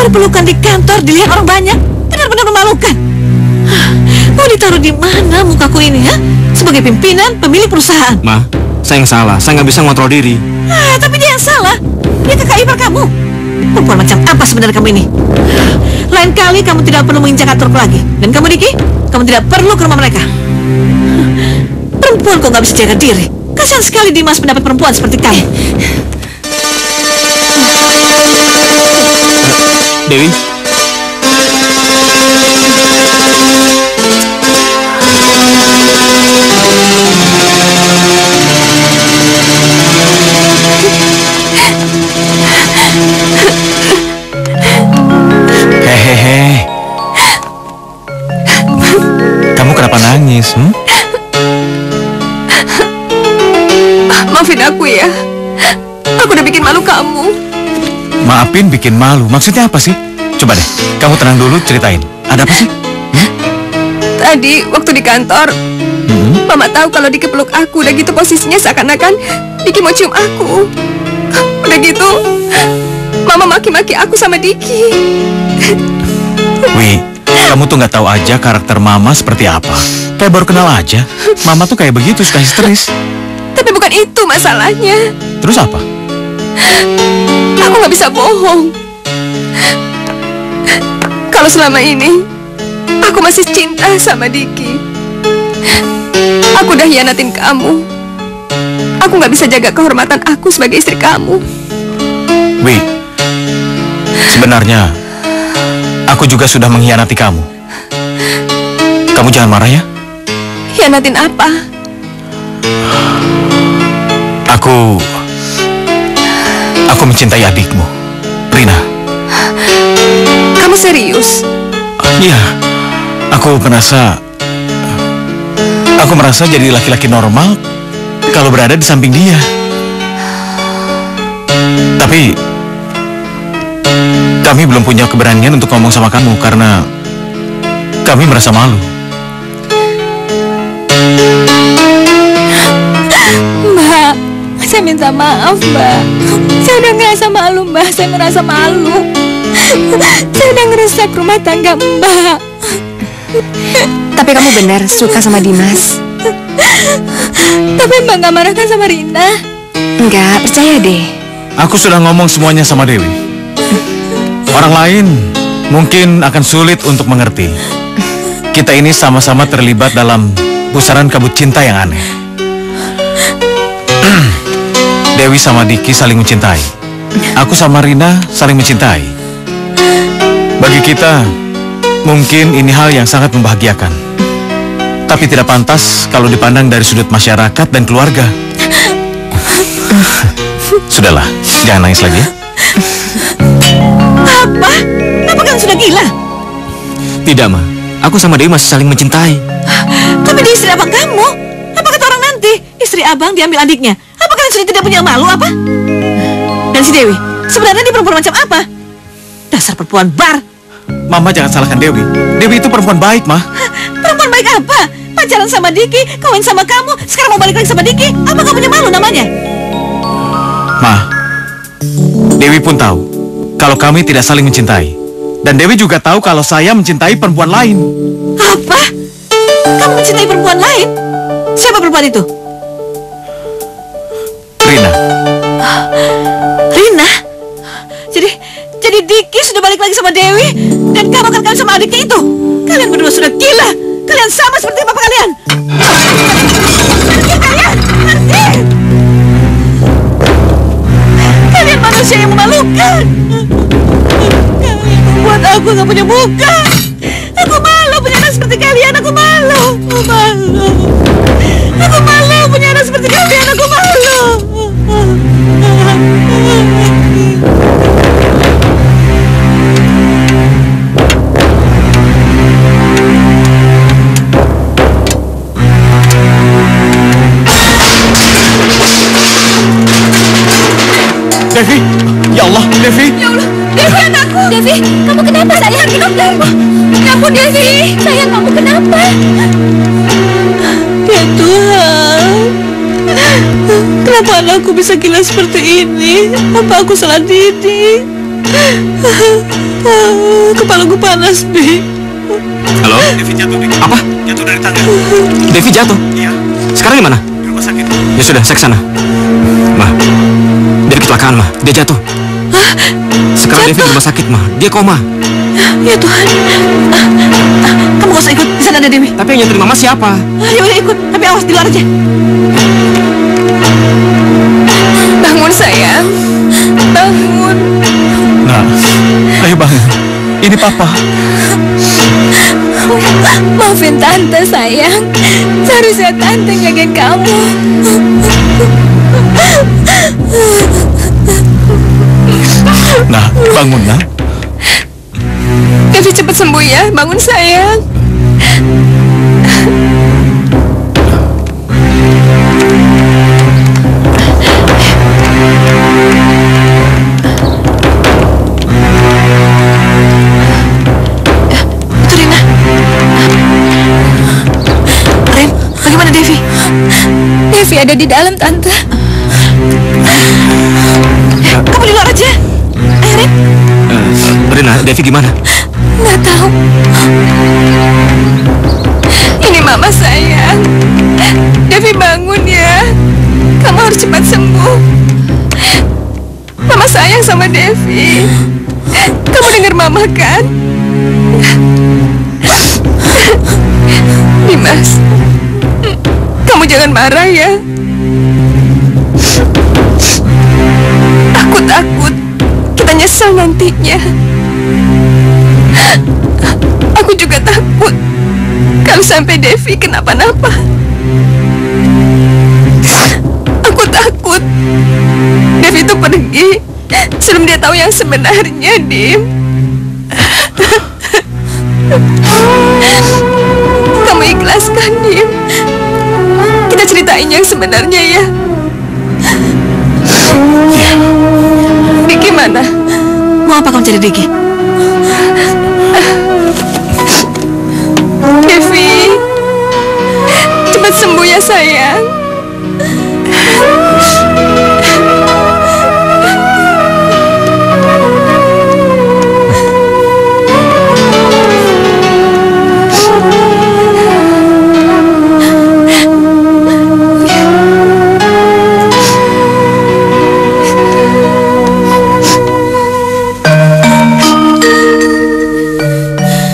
Berpelukan di kantor dilihat orang banyak. Benar-benar memalukan. Mau ditaruh di mana mukaku ini, ya? Sebagai pimpinan, pemilik perusahaan. Ma, saya yang salah. Saya nggak bisa ngontrol diri. Tapi dia yang salah. Dia kakak ipar kamu. Perempuan macam apa sebenarnya kamu ini? Lain kali kamu tidak perlu menginjak kantorku lagi. Dan kamu, Diki, kamu tidak perlu ke rumah mereka. Perempuan kok nggak bisa jaga diri. Kasihan sekali Dimas mendapat perempuan seperti kamu. Dewi, Hehehe. Kamu kenapa nangis? Maafin aku ya. Aku udah bikin malu kamu. Maafin bikin malu. Maksudnya apa sih? Coba deh, kamu tenang dulu, ceritain. Ada apa sih? Tadi waktu di kantor, Mama tahu kalau Diki peluk aku. Udah gitu posisinya seakan-akan Diki mau cium aku. Udah gitu, Mama maki-maki aku sama Diki. Wi, kamu tuh nggak tahu aja karakter Mama seperti apa. Kayak baru kenal aja. Mama tuh kayak begitu, suka histeris. Tapi bukan itu masalahnya. Terus apa? Aku nggak bisa bohong. Kalau selama ini aku masih cinta sama Diki, aku udah hianatin kamu. Aku nggak bisa jaga kehormatan aku sebagai istri kamu. Wi, sebenarnya aku juga sudah mengkhianati kamu. Kamu jangan marah ya. Hianatin apa? Aku mencintai adikmu, Rina. Kamu serius? Iya, aku merasa jadi laki-laki normal kalau berada di samping dia. Tapi kami belum punya keberanian untuk ngomong sama kamu karena kami merasa malu. Mbak, saya minta maaf, Mbak. Saya udah ngerasa malu, Mbak. Saya ngerasa malu. Saya udah ngerusak rumah tangga Mbak. Tapi kamu benar suka sama Dimas? Tapi Mbak nggak marah kan sama Rina? Enggak, percaya deh. Aku sudah ngomong semuanya sama Dewi. Orang lain mungkin akan sulit untuk mengerti. Kita ini sama-sama terlibat dalam pusaran kabut cinta yang aneh. Dewi sama Diki saling mencintai. Aku sama Rina saling mencintai. Bagi kita, mungkin ini hal yang sangat membahagiakan. Tapi tidak pantas kalau dipandang dari sudut masyarakat dan keluarga. Sudahlah, jangan nangis lagi ya. Apa? Apa kalian sudah gila? tidak, Ma. Aku sama Dewi masih saling mencintai. Tapi dia istri abang kamu. Apa kata orang nanti? Istri abang diambil adiknya. Apa kalian sudah tidak punya malu apa? Dan si Dewi, sebenarnya dia perempuan macam apa? Dasar perempuan bar. Mama jangan salahkan Dewi. Dewi itu perempuan baik, Ma. Perempuan baik apa? Pacaran sama Diki, kawin sama kamu, sekarang mau balik lagi sama Diki. Apa kamu punya malu namanya? Ma, Dewi pun tahu kalau kami tidak saling mencintai. Dan Dewi juga tahu kalau saya mencintai perempuan lain. Apa? Kamu mencintai perempuan lain? Siapa perempuan itu? Rina. Rina? Jadi Diki sudah balik lagi sama Dewi dan kamu akan kawin sama adiknya itu. Kalian berdua sudah gila. Kalian sama seperti bapak kalian. Pergi kalian! Pergi! Kalian manusia yang memalukan. Kalian membuat aku gak punya muka. Aku malu punya anak seperti kalian. Aku malu. Aku malu. Aku malu punya anak seperti kalian. Aku malu. Devi, ya Allah, Devi. Ya Allah, Devi anakku. Devi, kamu kenapa sayang? Kenapa? Ya ampun Devi, sayang kamu kenapa? Ya Tuhan, kenapa anakku bisa gila seperti ini? Apa aku salah didik? Kepalaku panas, Bi. Halo? Devi jatuh, Dik. Apa? Jatuh dari tangga. Devi jatuh? Iya, Sekarang di mana? di rumah sakit. Ya sudah, saya ke sana. Ma, Devi kecelakaan, Ma. Dia jatuh. Sekarang Devi di rumah sakit, Ma. Dia koma. Ya Tuhan, kamu gak usah ikut. Di sana ada Dewi. Tapi yang nyetir Mama siapa? Ya udah ikut, tapi awas di luar aja. Bangun sayang. Bangun. Nah, ayo bangun. Ini Papa. Maafin Tante sayang. Seharusnya Tante jagain kamu. Nah, bangun, Nak. Devi cepat sembuh ya. Bangun sayang. Itu Rina. Ren, bagaimana Devi? Devi ada di dalam Tante. Kamu di luar aja. Ayo Ren. Rina, Devi gimana? Nggak tahu. Ini Mama sayang. Devi bangun ya. Kamu harus cepat sembuh. Mama sayang sama Devi. Kamu dengar Mama kan? Dimas, kamu jangan marah ya. Aku takut kita nyesel nantinya. Aku juga takut kalau sampai Devi kenapa-napa. Aku takut Devi itu pergi sebelum dia tahu yang sebenarnya, Dim. Kamu ikhlas kan, Dim? Kita ceritain yang sebenarnya ya. Diki mana? Mau apa kamu cari Diki? Devi, cepat sembuh ya sayang.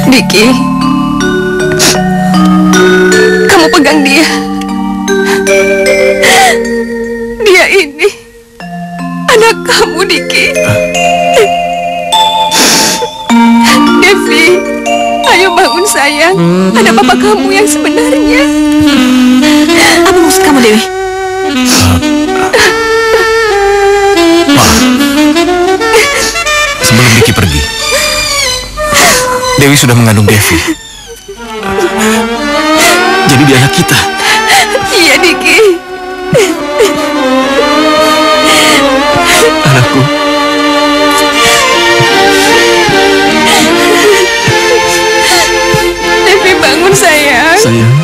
Diki, kamu pegang dia. Dia ini anak kamu, Diki. Devi, ayo bangun sayang. Ada papa kamu yang sebenarnya. Apa maksud kamu Dewi? Sebelum Diki pergi, Dewi sudah mengandung Devi. Jadi dia anak kita. Iya, Diki. Anakku. Devi bangun sayang. Sayang.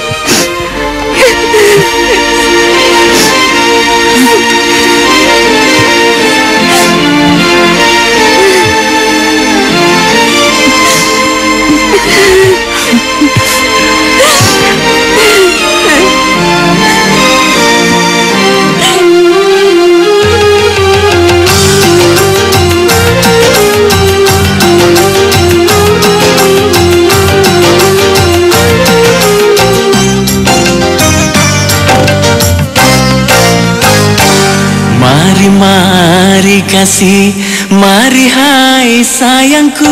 Mari, mari kasih, mari hai sayangku.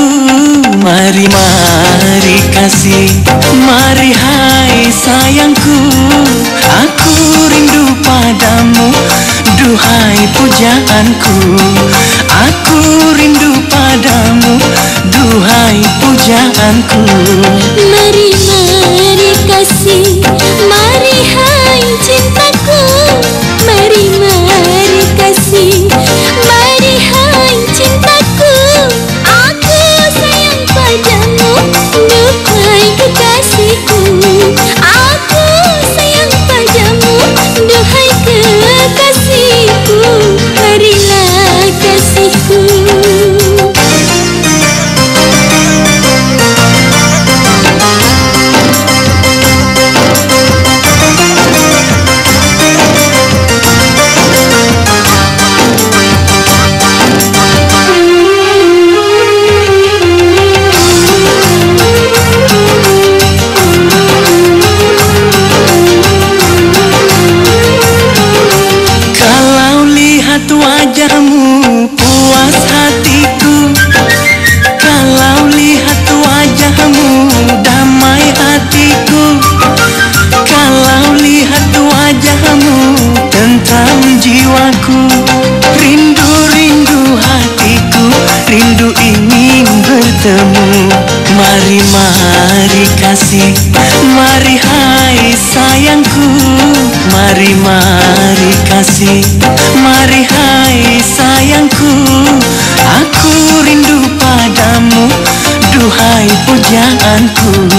Mari, mari kasih, mari hai sayangku. Aku rindu padamu, duhai pujaanku. Aku rindu padamu, duhai pujaanku. Mari, mari kasih, mari hai cintaku. Mari, mari kasih, mari hai bertemu. Mari, mari kasih, mari hai sayangku. Mari, mari kasih, mari hai sayangku. Aku rindu padamu, duhai pujaanku.